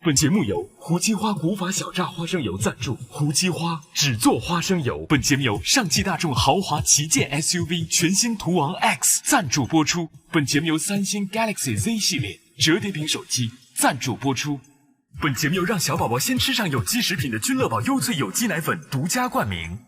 本节目由胡姬花古法小榨花生油赞助，胡姬花只做花生油。本节目由上汽大众豪华旗舰 SUV 全新途昂 X 赞助播出。本节目由三星 Galaxy Z 系列折叠屏手机赞助播出。本节目由让小宝宝先吃上有机食品的君乐宝优萃有机奶粉独家冠名。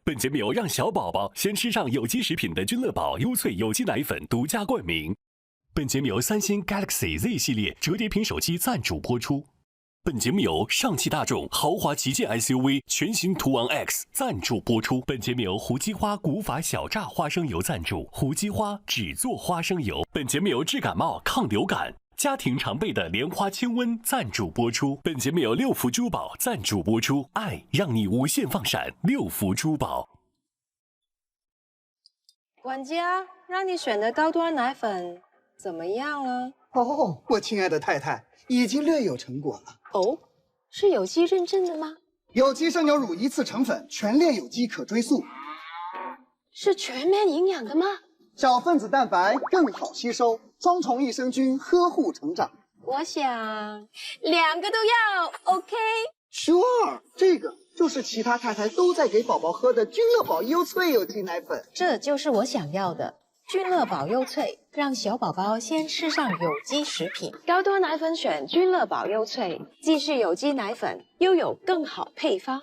本节目由让小宝宝先吃上有机食品的君乐宝优萃有机奶粉独家冠名。本节目由三星 Galaxy Z 系列折叠屏手机赞助播出。本节目由上汽大众豪华旗舰 SUV 全新途昂 X 赞助播出。本节目由胡姬花古法小榨花生油赞助，胡姬花只做花生油。本节目由治感冒、抗流感、家庭常备的莲花清瘟赞助播出。本节目由六福珠宝赞助播出，爱让你无限放闪，六福珠宝。管家，让你选的高端奶粉怎么样了？哦，我亲爱的太太，已经略有成果了。哦，是有机认证的吗？有机生牛乳一次成粉，全链有机可追溯，是全面营养的吗？小分子蛋白更好吸收，双重益生菌呵护成长。我想两个都要 ，OK？ Sure， 这个就是其他太太都在给宝宝喝的君乐宝优萃有机奶粉，这就是我想要的。君乐宝优萃，让小宝宝先吃上有机食品。高端奶粉选君乐宝优萃，既是有机奶粉，又有更好配方。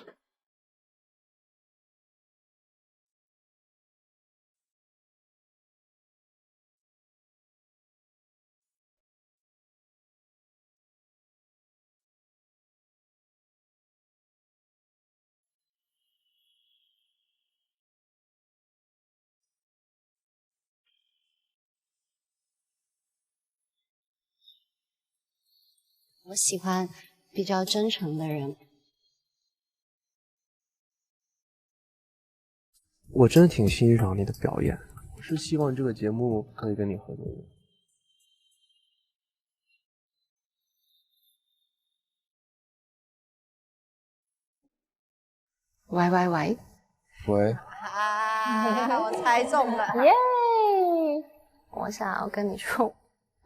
我喜欢比较真诚的人。我真的挺欣赏你的表演，我是希望这个节目可以跟你合作的。喂喂喂，喂，我猜中了，耶！我想要跟你说，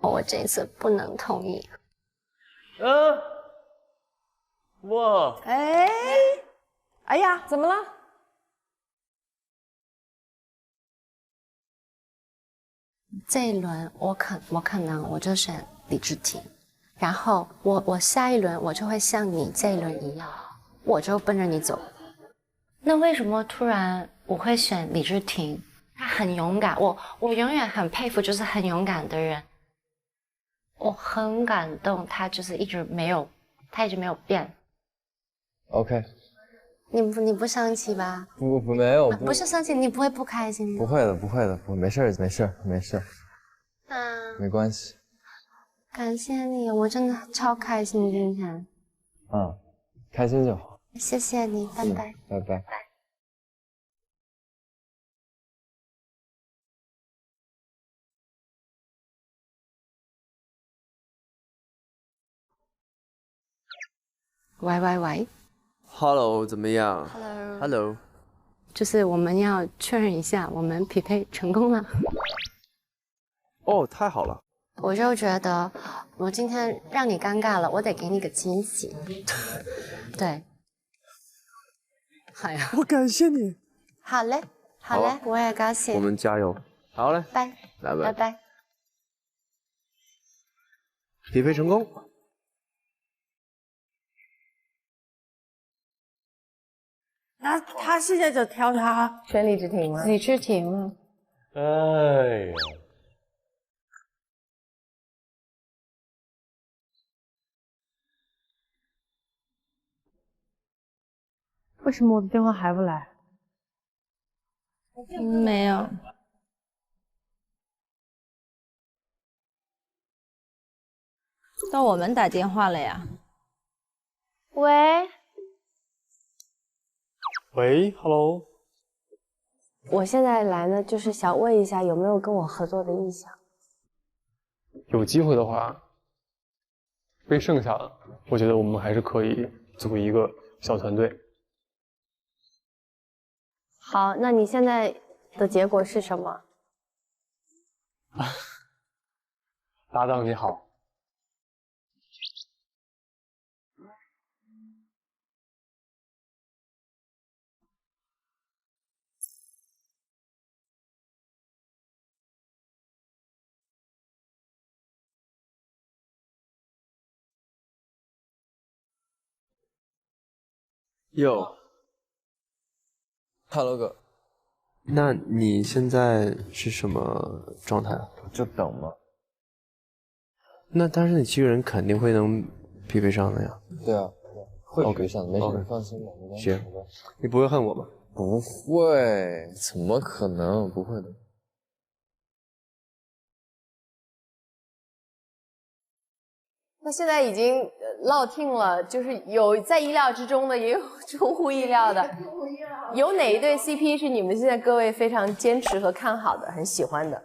我这一次不能同意。哇，哎呀，怎么了？这一轮我可能我就选李治廷，然后我下一轮我就会像你这一轮一样，我就奔着你走。那为什么突然我会选李治廷？他很勇敢，我永远很佩服就是很勇敢的人。我很感动，他就是一直没有变。OK， 你不生气吧？不没有，不是生气，你不会不开心吗？不会的，没事，没关系。感谢你，我真的超开心今天。开心就好。谢谢你，拜拜。拜拜。喂喂喂 Hello， 怎么样 ，Hello， 就是我们要确认一下，我们匹配成功了。哦，太好了。我就觉得我今天让你尴尬了，我得给你个惊喜。对，好呀，我感谢你。好嘞，我也高兴。我们加油。好嘞，拜拜。匹配成功。那他现在就挑他选李治廷吗？李治廷吗？哎呀，为什么我的电话还不来？没有。到我们打电话了呀。喂。喂 ，Hello。我现在来呢，就是想问一下有没有跟我合作的意向。有机会的话，被剩下的，我觉得我们还是可以组一个小团队。好，那你现在的结果是什么？搭档你好。哟 ，Hello 哥，那你现在是什么状态？就等嘛。那但是你7个人肯定会能匹配上的呀。对啊，会匹配上的，没事，你放心吧。行，你不会恨我吧？不会，怎么可能？不会的。那现在已经落听了，就是有在意料之中的，也有出乎意料的。有哪一对 CP 是你们现在各位非常坚持和看好的，很喜欢的？